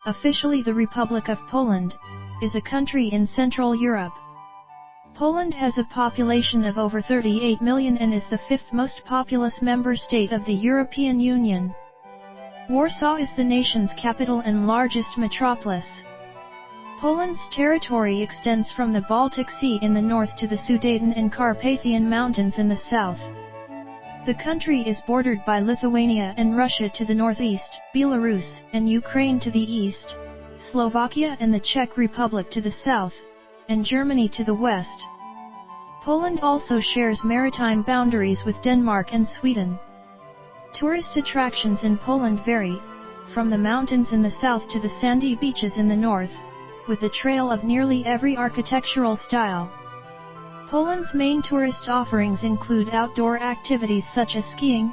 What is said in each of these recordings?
officially the Republic of Poland, is a country in Central Europe. Poland has a population of over 38 million and is the fifth most populous member state of the European Union. Warsaw is the nation's capital and largest metropolis. Poland's territory extends from the Baltic Sea in the north to the Sudeten and Carpathian Mountains in the south. The country is bordered by Lithuania and Russia to the northeast, Belarus and Ukraine to the east, Slovakia and the Czech Republic to the south, and Germany to the west. Poland also shares maritime boundaries with Denmark and Sweden. Tourist attractions in Poland vary, from the mountains in the south to the sandy beaches in the north, with a trail of nearly every architectural style. Poland's main tourist offerings include outdoor activities such as skiing,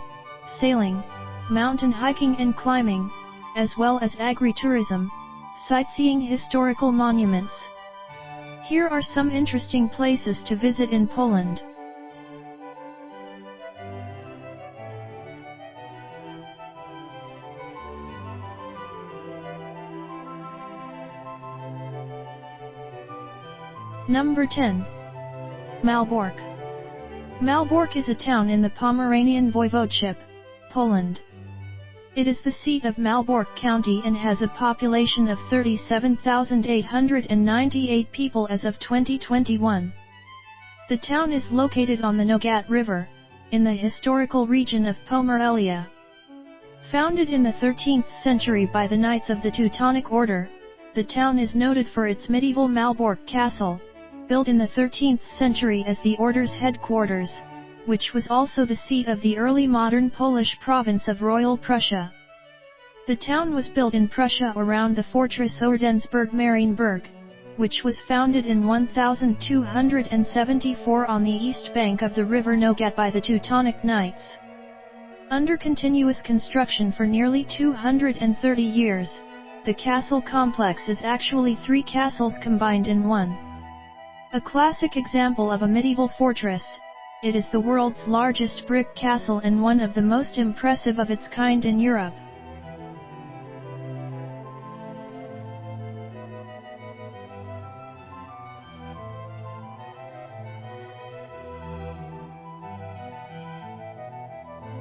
sailing, mountain hiking and climbing, as well as agritourism, sightseeing historical monuments. Here are some interesting places to visit in Poland. Number 10. Malbork. Malbork is a town in the Pomeranian Voivodeship, Poland. It is the seat of Malbork County and has a population of 37,898 people as of 2021. The town is located on the Nogat River, in the historical region of Pomerelia. Founded in the 13th century by the Knights of the Teutonic Order, the town is noted for its medieval Malbork Castle, built in the 13th century as the order's headquarters, which was also the seat of the early modern Polish province of Royal Prussia. The town was built in Prussia around the fortress Ordensburg-Marienburg, which was founded in 1274 on the east bank of the river Nogat by the Teutonic Knights. Under continuous construction for nearly 230 years, the castle complex is actually three castles combined in one. A classic example of a medieval fortress, it is the world's largest brick castle and one of the most impressive of its kind in Europe.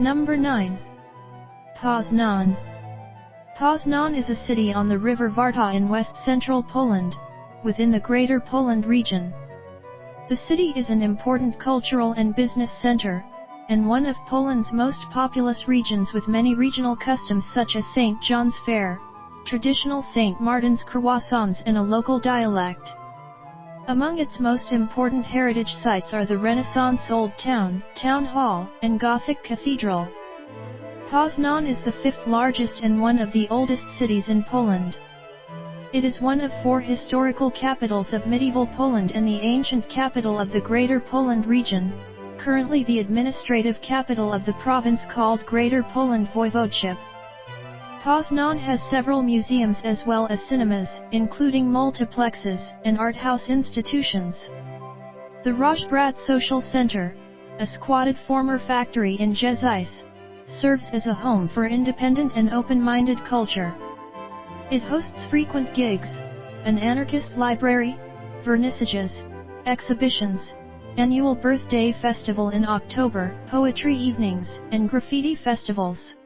Number 9. Poznan. Poznan is a city on the river Warta in west-central Poland, within the Greater Poland region. The city is an important cultural and business center, and one of Poland's most populous regions with many regional customs such as St. John's Fair, traditional St. Martin's croissants and a local dialect. Among its most important heritage sites are the Renaissance Old Town, Town Hall, and Gothic Cathedral. Poznan is the fifth largest and one of the oldest cities in Poland. It is one of four historical capitals of medieval Poland and the ancient capital of the Greater Poland region, currently the administrative capital of the province called Greater Poland Voivodeship. Poznan has several museums as well as cinemas, including multiplexes, and art house institutions. The Rozbrat Social Center, a squatted former factory in Jezice, serves as a home for independent and open-minded culture. It hosts frequent gigs, an anarchist library, vernissages, exhibitions, annual birthday festival in October, poetry evenings, and graffiti festivals.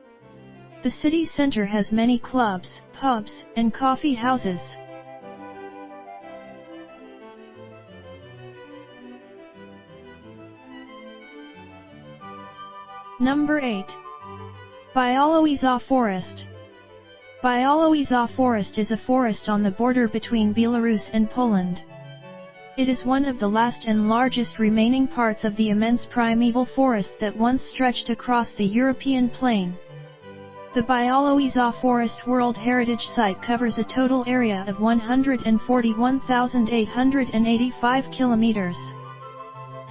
The city center has many clubs, pubs, and coffee houses. Number 8. Białowieża Forest. Białowieża Forest is a forest on the border between Belarus and Poland. It is one of the last and largest remaining parts of the immense primeval forest that once stretched across the European plain. The Białowieża Forest World Heritage Site covers a total area of 141,885 kilometers.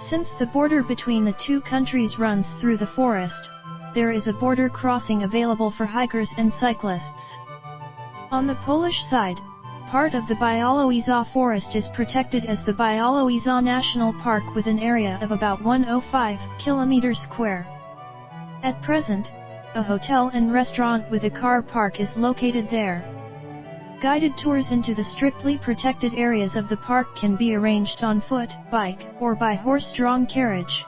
Since the border between the two countries runs through the forest, there is a border crossing available for hikers and cyclists. On the Polish side, part of the Białowieża Forest is protected as the Białowieża National Park with an area of about 105 km². At present, a hotel and restaurant with a car park is located there. Guided tours into the strictly protected areas of the park can be arranged on foot, bike, or by horse-drawn carriage.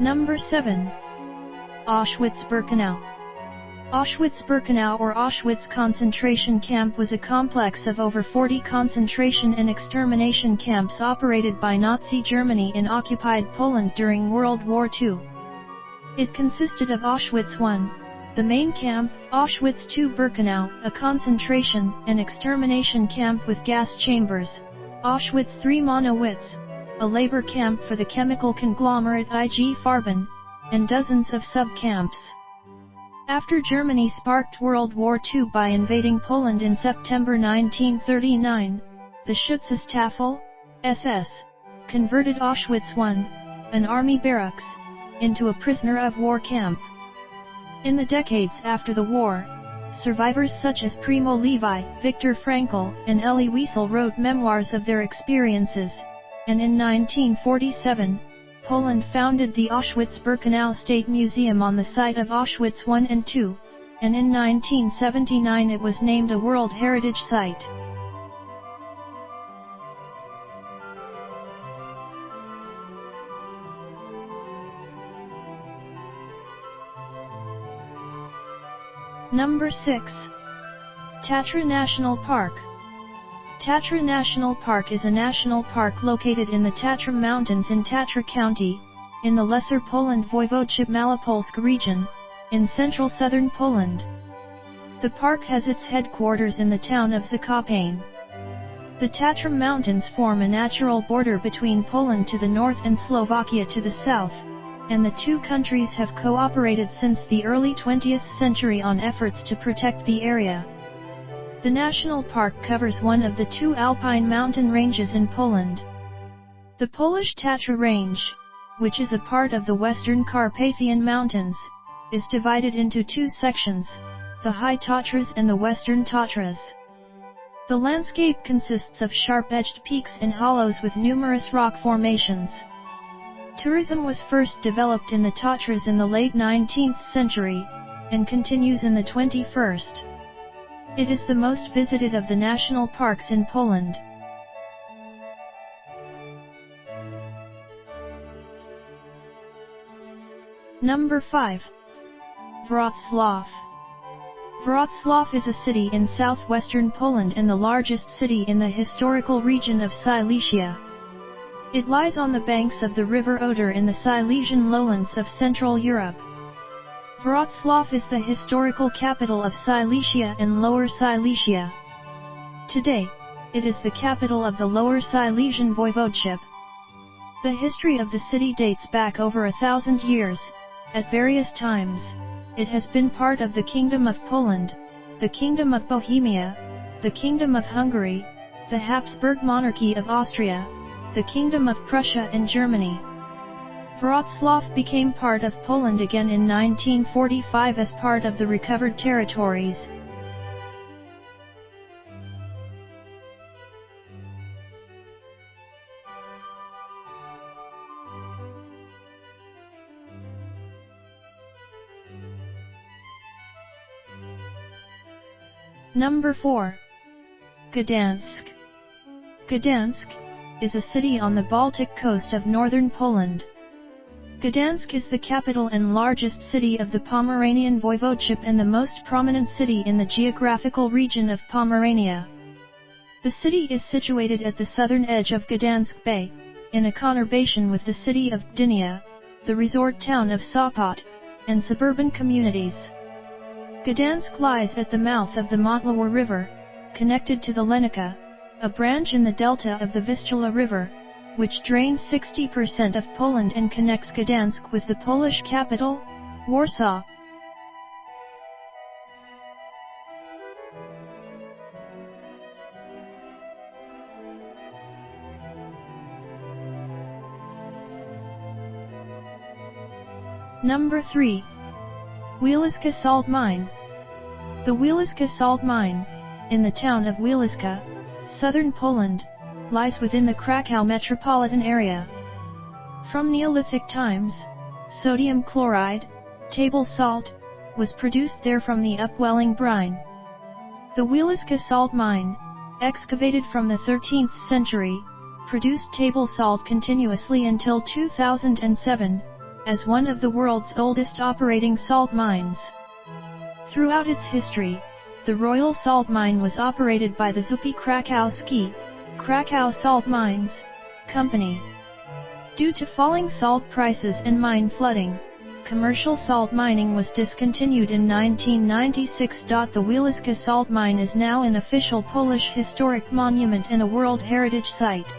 Number 7. Auschwitz-Birkenau. Auschwitz-Birkenau or Auschwitz concentration camp was a complex of over 40 concentration and extermination camps operated by Nazi Germany in occupied Poland during World War II. It consisted of Auschwitz I, the main camp, Auschwitz II-Birkenau, a concentration and extermination camp with gas chambers, Auschwitz III Monowitz, a labor camp for the chemical conglomerate IG Farben, and dozens of sub-camps. After Germany sparked World War II by invading Poland in September 1939, the Schutzstaffel, SS, converted Auschwitz I, an army barracks, into a prisoner-of-war camp. In the decades after the war, survivors such as Primo Levi, Viktor Frankl, and Elie Wiesel wrote memoirs of their experiences, and in 1947, Poland founded the Auschwitz-Birkenau State Museum on the site of Auschwitz I and II, and in 1979 it was named a World Heritage Site. Number 6. Tatra National Park. Tatra National Park is a national park located in the Tatra Mountains in Tatra County, in the Lesser Poland Voivodeship Malopolsk region, in central southern Poland. The park has its headquarters in the town of Zakopane. The Tatra Mountains form a natural border between Poland to the north and Slovakia to the south, and the two countries have cooperated since the early 20th century on efforts to protect the area. The national park covers one of the two alpine mountain ranges in Poland. The Polish Tatra Range, which is a part of the Western Carpathian Mountains, is divided into two sections, the High Tatras and the Western Tatras. The landscape consists of sharp-edged peaks and hollows with numerous rock formations. Tourism was first developed in the Tatras in the late 19th century, and continues in the 21st. It is the most visited of the national parks in Poland. Number 5. Wrocław. Wrocław is a city in southwestern Poland and the largest city in the historical region of Silesia. It lies on the banks of the river Oder in the Silesian lowlands of Central Europe. Wrocław is the historical capital of Silesia and Lower Silesia. Today, it is the capital of the Lower Silesian Voivodeship. The history of the city dates back over 1,000 years. At various times, it has been part of the Kingdom of Poland, the Kingdom of Bohemia, the Kingdom of Hungary, the Habsburg Monarchy of Austria, the Kingdom of Prussia and Germany. Wrocław became part of Poland again in 1945 as part of the recovered territories. Number 4. Gdansk. Gdansk is a city on the Baltic coast of northern Poland. Gdansk is the capital and largest city of the Pomeranian Voivodeship and the most prominent city in the geographical region of Pomerania. The city is situated at the southern edge of Gdansk Bay, in a conurbation with the city of Gdynia, the resort town of Sopot, and suburban communities. Gdansk lies at the mouth of the Motlawa River, connected to the Lenica, a branch in the delta of the Vistula River, which drains 60% of Poland and connects Gdansk with the Polish capital, Warsaw. Number 3. Wieliczka Salt Mine. The Wieliczka Salt Mine, in the town of Wieliczka, southern Poland, lies within the Krakow metropolitan area. From Neolithic times, sodium chloride, table salt, was produced there from the upwelling brine. The Wieliczka salt mine, excavated from the 13th century, produced table salt continuously until 2007, as one of the world's oldest operating salt mines. Throughout its history, the Royal Salt Mine was operated by the Zupi Krakowski, Krakow Salt Mines, Company. Due to falling salt prices and mine flooding, commercial salt mining was discontinued in 1996. The Wieliczka salt mine is now an official Polish historic monument and a World Heritage Site.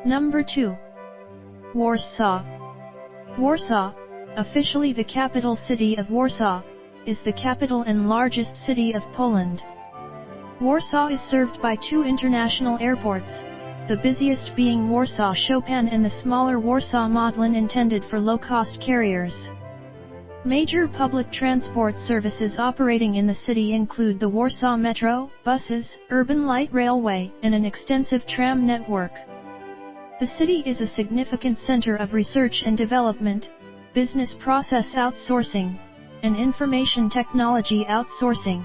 Number 2. Warsaw. Warsaw, officially the capital city of Warsaw, is the capital and largest city of Poland. Warsaw is served by 2 international airports, the busiest being Warsaw Chopin and the smaller Warsaw Modlin, intended for low-cost carriers. Major public transport services operating in the city include the Warsaw Metro, buses, urban light railway, and an extensive tram network. The city is a significant center of research and development, business process outsourcing, and information technology outsourcing.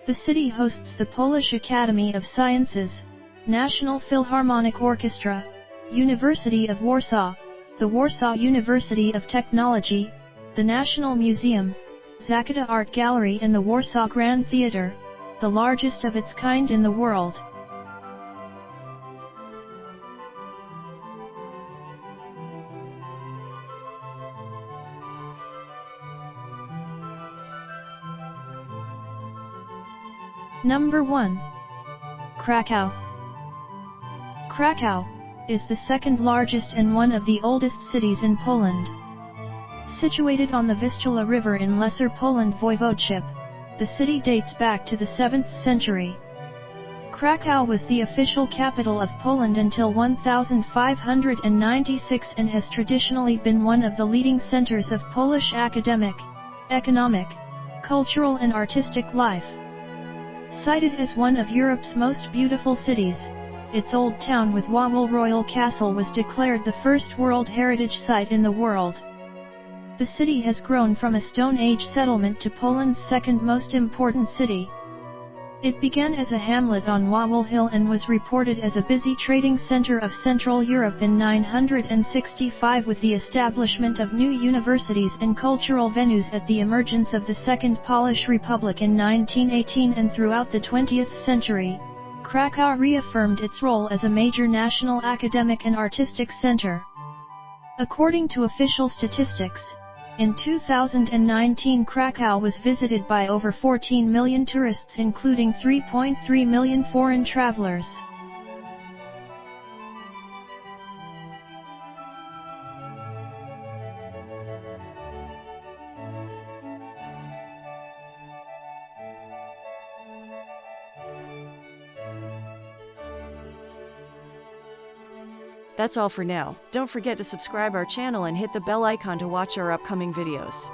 The city hosts the Polish Academy of Sciences, National Philharmonic Orchestra, University of Warsaw, the Warsaw University of Technology, the National Museum, Zakota Art Gallery and the Warsaw Grand Theatre, the largest of its kind in the world. Number 1. Krakow. Krakow is the second largest and one of the oldest cities in Poland. Situated on the Vistula River in Lesser Poland Voivodeship, the city dates back to the 7th century. Krakow was the official capital of Poland until 1596 and has traditionally been one of the leading centers of Polish academic, economic, cultural and artistic life. Cited as one of Europe's most beautiful cities, its old town with Wawel Royal Castle was declared the first World Heritage Site in the world. The city has grown from a Stone Age settlement to Poland's second most important city. It began as a hamlet on Wawel Hill and was reported as a busy trading center of Central Europe in 965 with the establishment of new universities and cultural venues at the emergence of the Second Polish Republic in 1918 and throughout the 20th century. Krakow reaffirmed its role as a major national academic and artistic center. According to official statistics, in 2019 Krakow was visited by over 14 million tourists, including 3.3 million foreign travelers. That's all for now. Don't forget to subscribe our channel and hit the bell icon to watch our upcoming videos.